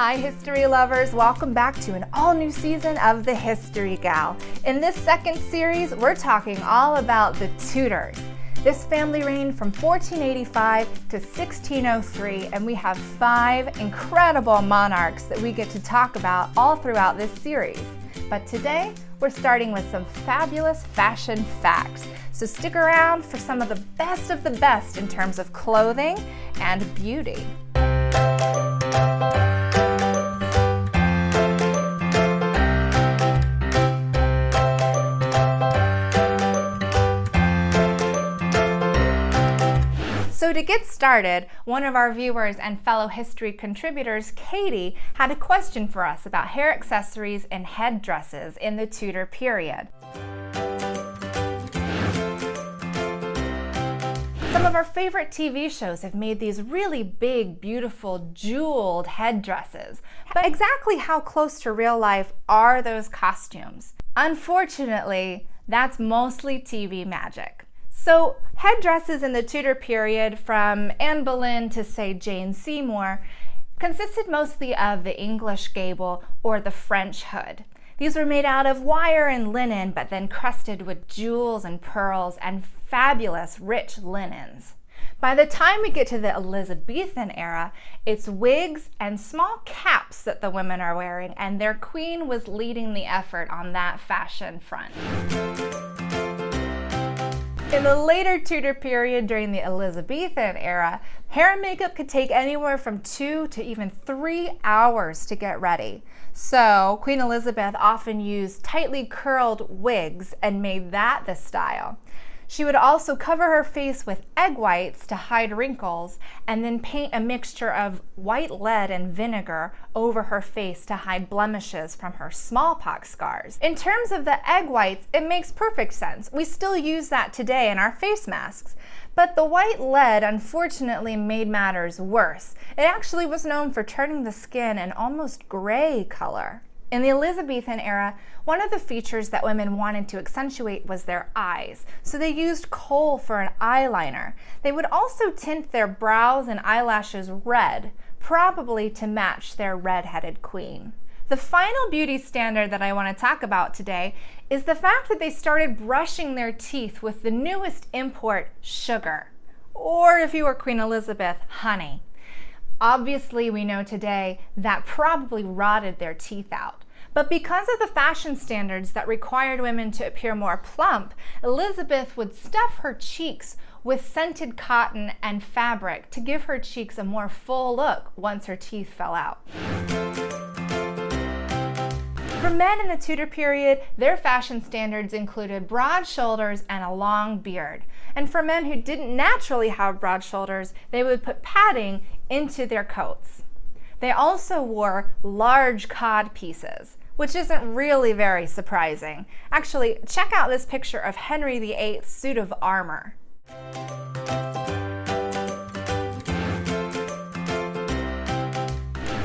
Hi history lovers, welcome back to an all-new season of The History Gal. In this second series, we're talking all about the Tudors. This family reigned from 1485 to 1603, and we have 5 incredible monarchs that we get to talk about all throughout this series. But today, we're starting with some fabulous fashion facts. So stick around for some of the best in terms of clothing and beauty. So to get started, one of our viewers and fellow history contributors, Katie, had a question for us about hair accessories and headdresses in the Tudor period. Some of our favorite TV shows have made these really big, beautiful, jeweled headdresses. But exactly how close to real life are those costumes? Unfortunately, that's mostly TV magic. So headdresses in the Tudor period, from Anne Boleyn to, say, Jane Seymour, consisted mostly of the English gable or the French hood. These were made out of wire and linen, but then crusted with jewels and pearls and fabulous, rich linens. By the time we get to the Elizabethan era, it's wigs and small caps that the women are wearing, and their queen was leading the effort on that fashion front. In the later Tudor period, during the Elizabethan era, hair and makeup could take anywhere from 2 to even 3 hours to get ready. So Queen Elizabeth often used tightly curled wigs and made that the style. She would also cover her face with egg whites to hide wrinkles, and then paint a mixture of white lead and vinegar over her face to hide blemishes from her smallpox scars. In terms of the egg whites, it makes perfect sense. We still use that today in our face masks. But the white lead unfortunately made matters worse. It actually was known for turning the skin an almost gray color. In the Elizabethan era, one of the features that women wanted to accentuate was their eyes, so they used kohl for an eyeliner. They would also tint their brows and eyelashes red, probably to match their red-headed queen. The final beauty standard that I want to talk about today is the fact that they started brushing their teeth with the newest import, sugar, or if you were Queen Elizabeth, honey. Obviously, we know today that probably rotted their teeth out. But because of the fashion standards that required women to appear more plump, Elizabeth would stuff her cheeks with scented cotton and fabric to give her cheeks a more full look once her teeth fell out. For men in the Tudor period, their fashion standards included broad shoulders and a long beard. And for men who didn't naturally have broad shoulders, they would put padding into their coats. They also wore large cod pieces, which isn't really very surprising. Actually, check out this picture of Henry VIII's suit of armor.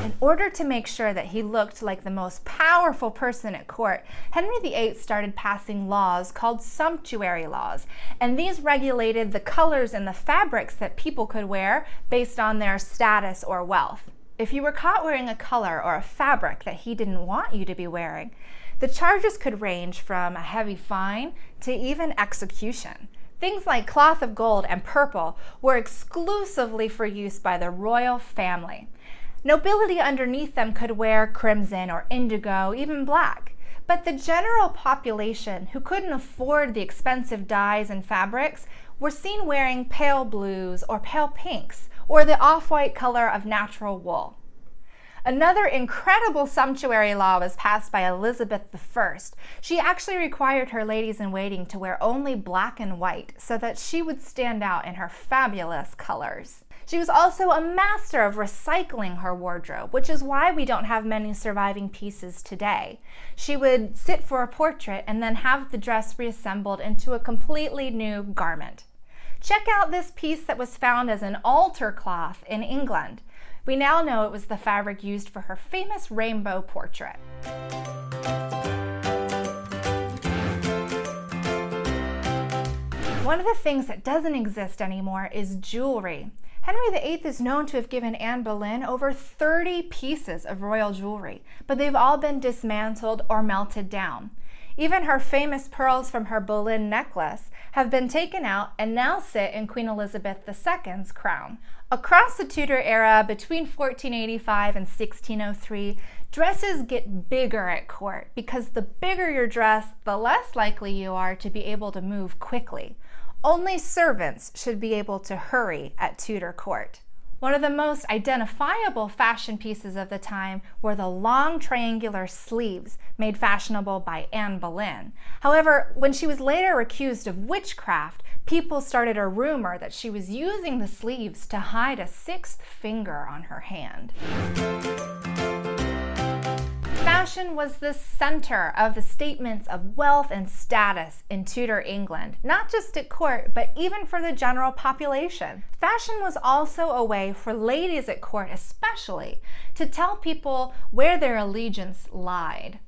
In order to make sure that he looked like the most powerful person at court, Henry VIII started passing laws called sumptuary laws, and these regulated the colors and the fabrics that people could wear based on their status or wealth. If you were caught wearing a color or a fabric that he didn't want you to be wearing, the charges could range from a heavy fine to even execution. Things like cloth of gold and purple were exclusively for use by the royal family. Nobility underneath them could wear crimson or indigo, even black. But the general population, who couldn't afford the expensive dyes and fabrics, were seen wearing pale blues or pale pinks, or the off-white color of natural wool. Another incredible sumptuary law was passed by Elizabeth I. She actually required her ladies-in-waiting to wear only black and white so that she would stand out in her fabulous colors. She was also a master of recycling her wardrobe, which is why we don't have many surviving pieces today. She would sit for a portrait and then have the dress reassembled into a completely new garment. Check out this piece that was found as an altar cloth in England. We now know it was the fabric used for her famous rainbow portrait. One of the things that doesn't exist anymore is jewelry. Henry VIII is known to have given Anne Boleyn over 30 pieces of royal jewelry, but they've all been dismantled or melted down. Even her famous pearls from her Boleyn necklace have been taken out and now sit in Queen Elizabeth II's crown. Across the Tudor era, between 1485 and 1603, dresses get bigger at court because the bigger your dress, the less likely you are to be able to move quickly. Only servants should be able to hurry at Tudor court. One of the most identifiable fashion pieces of the time were the long triangular sleeves made fashionable by Anne Boleyn. However, when she was later accused of witchcraft, people started a rumor that she was using the sleeves to hide a sixth finger on her hand. Fashion was the center of the statements of wealth and status in Tudor England, not just at court, but even for the general population. Fashion was also a way for ladies at court especially to tell people where their allegiance lied.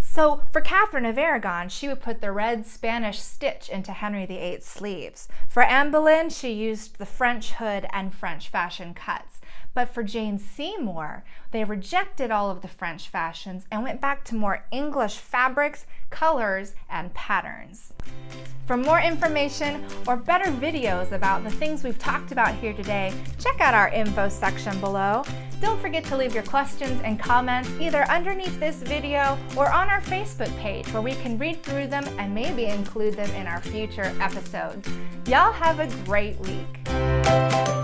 So for Catherine of Aragon, she would put the red Spanish stitch into Henry VIII's sleeves. For Anne Boleyn, she used the French hood and French fashion cuts. But for Jane Seymour, they rejected all of the French fashions and went back to more English fabrics, colors, and patterns. For more information or better videos about the things we've talked about here today, check out our info section below. Don't forget to leave your questions and comments either underneath this video or on our Facebook page where we can read through them and maybe include them in our future episodes. Y'all have a great week.